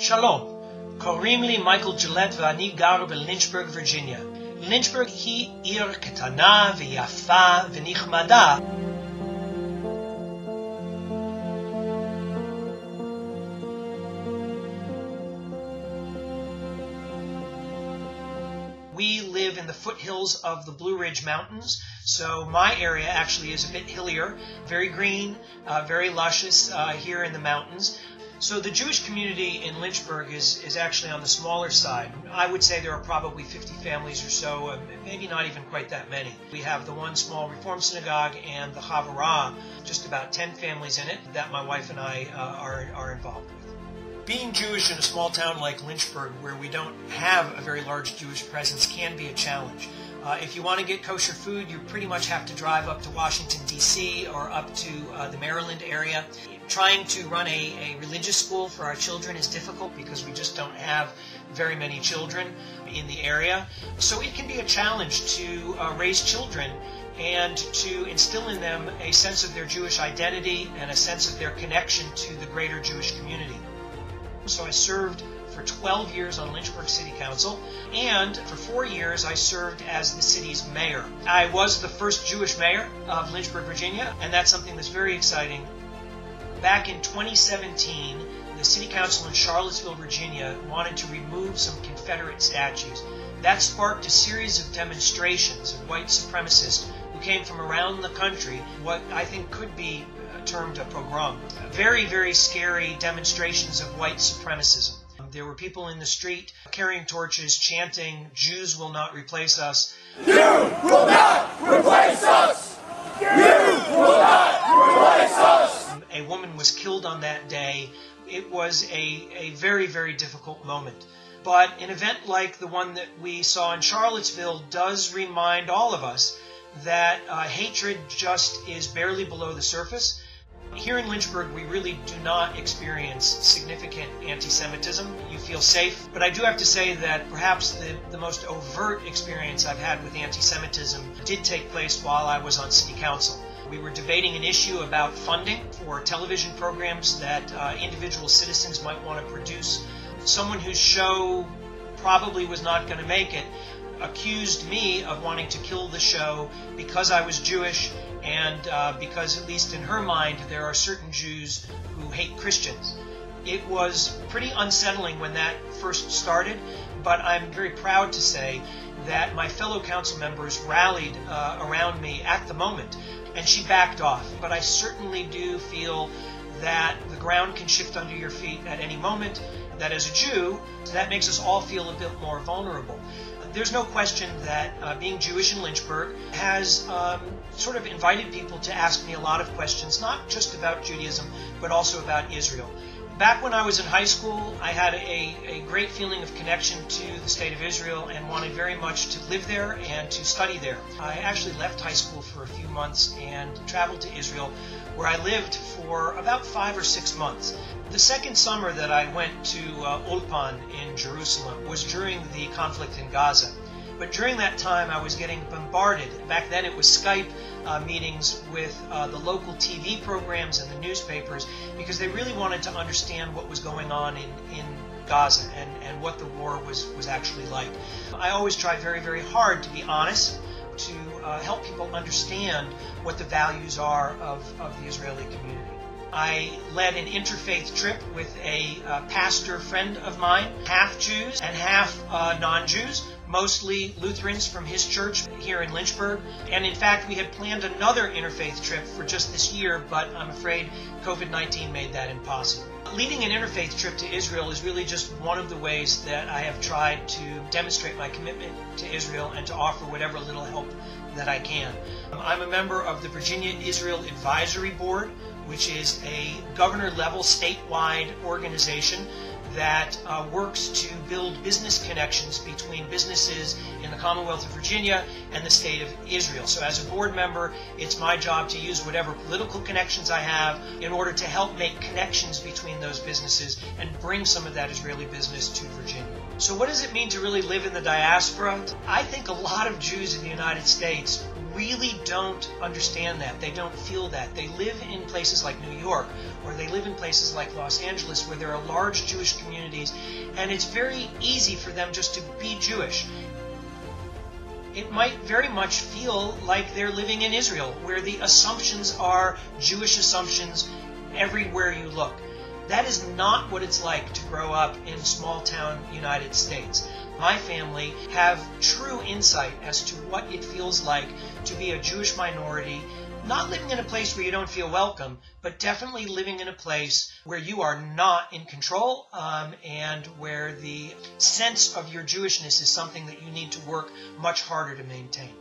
שלום, קוראים לי מייקל ג'ילט ואני גר בלינצ'בורג, וירג'יניה. לינצ'בורג היא עיר קטנה ויפה ונחמדה. We live in the foothills of the Blue Ridge Mountains, so my area actually is a bit hillier, very green, very luscious here in the mountains. So the Jewish community in Lynchburg is actually on the smaller side. I would say there are probably 50 families or so, maybe not even quite that many. We have the one small Reform synagogue and the Havarah, just about 10 families in it that my wife and I are involved with. Being Jewish in a small town like Lynchburg, where we don't have a very large Jewish presence, can be a challenge. If you want to get kosher food, you pretty much have to drive up to Washington, D.C. or up to the Maryland area. Trying to run a religious school for our children is difficult because we just don't have very many children in the area. So it can be a challenge to raise children and to instill in them a sense of their Jewish identity and a sense of their connection to the greater Jewish community. So I served for 12 years on Lynchburg City Council, and for 4 years I served as the city's mayor. I was the first Jewish mayor of Lynchburg, Virginia, and that's something that's very exciting. Back in 2017, the City Council in Charlottesville, Virginia wanted to remove some Confederate statues. That sparked a series of demonstrations of white supremacists who came from around the country, what I think could be termed a pogrom. Very, very scary demonstrations of white supremacism. There were people in the street carrying torches, chanting, "Jews will not replace us." You will not replace us! You will not replace us! A woman was killed on that day. It was a very, very difficult moment. But an event like the one that we saw in Charlottesville does remind all of us that hatred just is barely below the surface. Here in Lynchburg, we really do not experience significant anti-Semitism. You feel safe. But I do have to say that perhaps the most overt experience I've had with anti-Semitism did take place while I was on City Council. We were debating an issue about funding for television programs that individual citizens might want to produce. Someone whose show probably was not going to make it accused me of wanting to kill the show because I was Jewish and because, at least in her mind, there are certain Jews who hate Christians. It was pretty unsettling when that first started, but I'm very proud to say that my fellow council members rallied around me at the moment, and she backed off. But I certainly do feel that the ground can shift under your feet at any moment, that as a Jew, that makes us all feel a bit more vulnerable. There's no question that being Jewish in Lynchburg has sort of invited people to ask me a lot of questions, not just about Judaism, but also about Israel. Back when I was in high school, I had a great feeling of connection to the state of Israel and wanted very much to live there and to study there. I actually left high school for a few months and traveled to Israel, where I lived for about 5 or 6 months. The second summer that I went to Ulpan in Jerusalem was during the conflict in Gaza. But during that time, I was getting bombarded. Back then, it was Skype meetings with the local TV programs and the newspapers, because they really wanted to understand what was going on in Gaza and what the war was actually like. I always try very, very hard to be honest, to help people understand what the values are of the Israeli community. I led an interfaith trip with a pastor friend of mine, half Jews and half non-Jews, mostly Lutherans from his church here in Lynchburg. And in fact, we had planned another interfaith trip for just this year, but I'm afraid COVID-19 made that impossible. Leading an interfaith trip to Israel is really just one of the ways that I have tried to demonstrate my commitment to Israel and to offer whatever little help that I can. I'm a member of the Virginia Israel Advisory Board, which is a governor-level statewide organization that works to build business connections between businesses in the Commonwealth of Virginia and the state of Israel. So as a board member, it's my job to use whatever political connections I have in order to help make connections between those businesses and bring some of that Israeli business to Virginia. So what does it mean to really live in the diaspora? I think a lot of Jews in the United States really don't understand that. They don't feel that. They live in places like New York, or they live in places like Los Angeles, where there are large Jewish communities, and it's very easy for them just to be Jewish. It might very much feel like they're living in Israel, where the assumptions are Jewish assumptions everywhere you look. That is not what it's like to grow up in small-town United States. My family have true insight as to what it feels like to be a Jewish minority, not living in a place where you don't feel welcome, but definitely living in a place where you are not in control, and where the sense of your Jewishness is something that you need to work much harder to maintain.